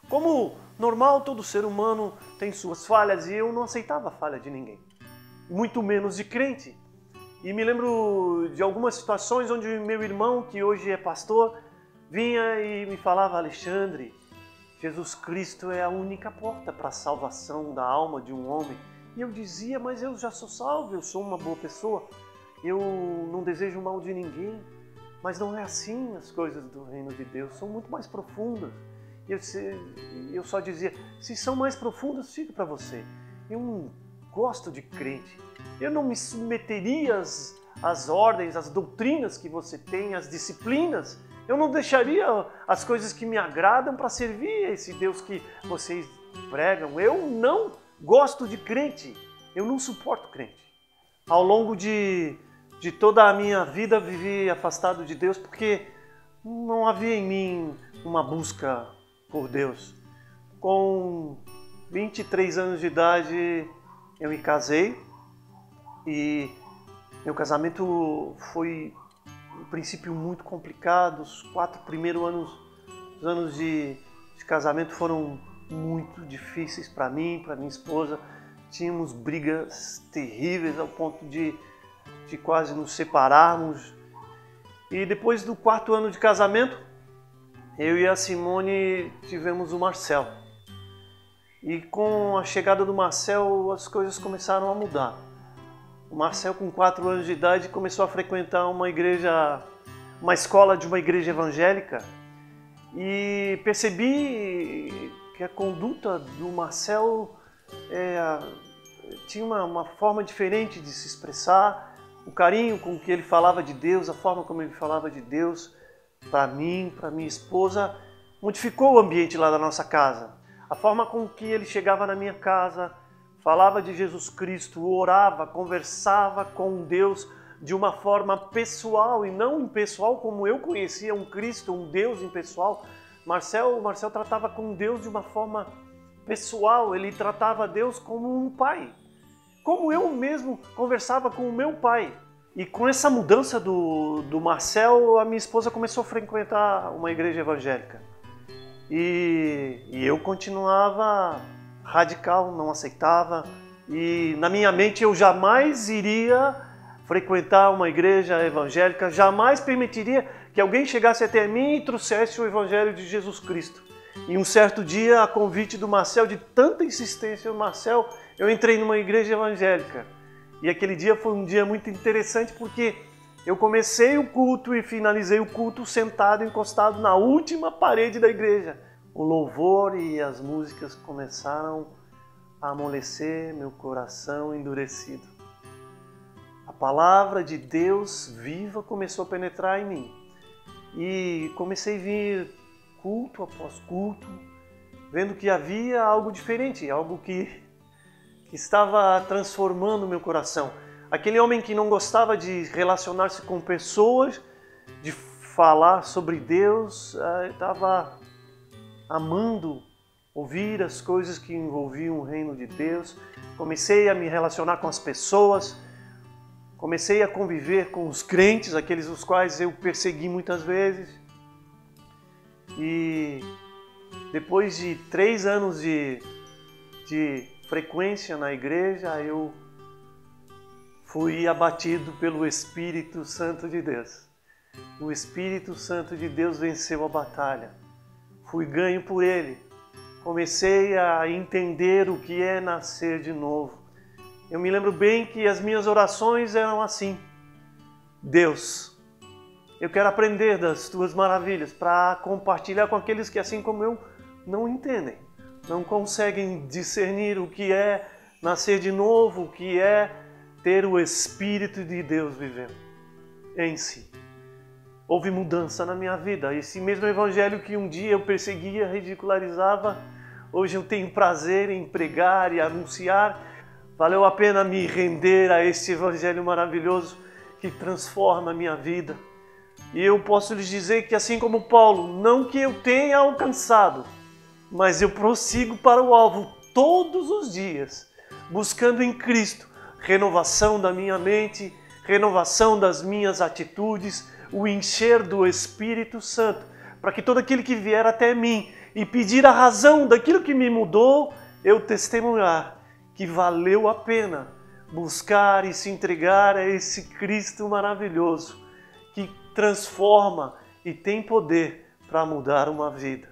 Como normal, todo ser humano tem suas falhas e eu não aceitava a falha de ninguém, muito menos de crente. E me lembro de algumas situações onde meu irmão, que hoje é pastor, vinha e me falava: Alexandre, Jesus Cristo é a única porta para a salvação da alma de um homem. E eu dizia: mas eu já sou salvo, eu sou uma boa pessoa, eu não desejo o mal de ninguém. Mas não é assim as coisas do reino de Deus, são muito mais profundas. E eu só dizia: se são mais profundas, fica para você. Eu não gosto de crente, eu não me submeteria às ordens, às doutrinas que você tem, às disciplinas. Eu não deixaria as coisas que me agradam para servir a esse Deus que vocês pregam. Eu não gosto de crente, eu não suporto crente. Ao longo de toda a minha vida vivi afastado de Deus porque não havia em mim uma busca por Deus. Com 23 anos de idade eu me casei e meu casamento foi um princípio muito complicado. Os 4 primeiros anos de casamento foram muito difíceis para mim, para minha esposa. Tínhamos brigas terríveis ao ponto de quase nos separarmos. E depois do 4º ano de casamento, eu e a Simone tivemos o Marcel. E com a chegada do Marcel, as coisas começaram a mudar. O Marcel, com 4 anos de idade, começou a frequentar uma escola de uma igreja evangélica, e percebi que a conduta do Marcel tinha uma forma diferente de se expressar. O carinho com que ele falava de Deus, a forma como ele falava de Deus para mim, para minha esposa, modificou o ambiente lá da nossa casa. A forma com que ele chegava na minha casa, falava de Jesus Cristo, orava, conversava com Deus de uma forma pessoal e não impessoal como eu conhecia um Cristo, um Deus impessoal. Marcel tratava com Deus de uma forma pessoal, ele tratava Deus como um pai, como eu mesmo conversava com o meu pai. E com essa mudança do Marcel, a minha esposa começou a frequentar uma igreja evangélica. E eu continuava radical, não aceitava. E na minha mente eu jamais iria frequentar uma igreja evangélica, jamais permitiria que alguém chegasse até mim e trouxesse o evangelho de Jesus Cristo. E um certo dia, a convite do Marcel, de tanta insistência do Marcel, eu entrei numa igreja evangélica. E aquele dia foi um dia muito interessante porque eu comecei o culto e finalizei o culto sentado, encostado na última parede da igreja. O louvor e as músicas começaram a amolecer meu coração endurecido. A palavra de Deus viva começou a penetrar em mim. E comecei a vir culto após culto, vendo que havia algo diferente, algo que estava transformando meu coração. Aquele homem que não gostava de relacionar-se com pessoas, de falar sobre Deus, estava amando ouvir as coisas que envolviam o reino de Deus. Comecei a me relacionar com as pessoas, comecei a conviver com os crentes, aqueles os quais eu persegui muitas vezes. E depois de 3 anos de frequência na igreja, eu fui abatido pelo Espírito Santo de Deus. O Espírito Santo de Deus venceu a batalha. Fui ganho por Ele. Comecei a entender o que é nascer de novo. Eu me lembro bem que as minhas orações eram assim: Deus, eu quero aprender das Tuas maravilhas para compartilhar com aqueles que, assim como eu, não entendem, não conseguem discernir o que é nascer de novo, o que é ter o Espírito de Deus vivendo em si. Houve mudança na minha vida. Esse mesmo evangelho que um dia eu perseguia, ridicularizava, hoje eu tenho prazer em pregar e anunciar. Valeu a pena me render a esse evangelho maravilhoso que transforma a minha vida. E eu posso lhes dizer que, assim como Paulo, não que eu tenha alcançado, mas eu prossigo para o alvo todos os dias, buscando em Cristo renovação da minha mente, renovação das minhas atitudes, o encher do Espírito Santo, para que todo aquele que vier até mim e pedir a razão daquilo que me mudou, eu testemunhar que valeu a pena buscar e se entregar a esse Cristo maravilhoso que transforma e tem poder para mudar uma vida.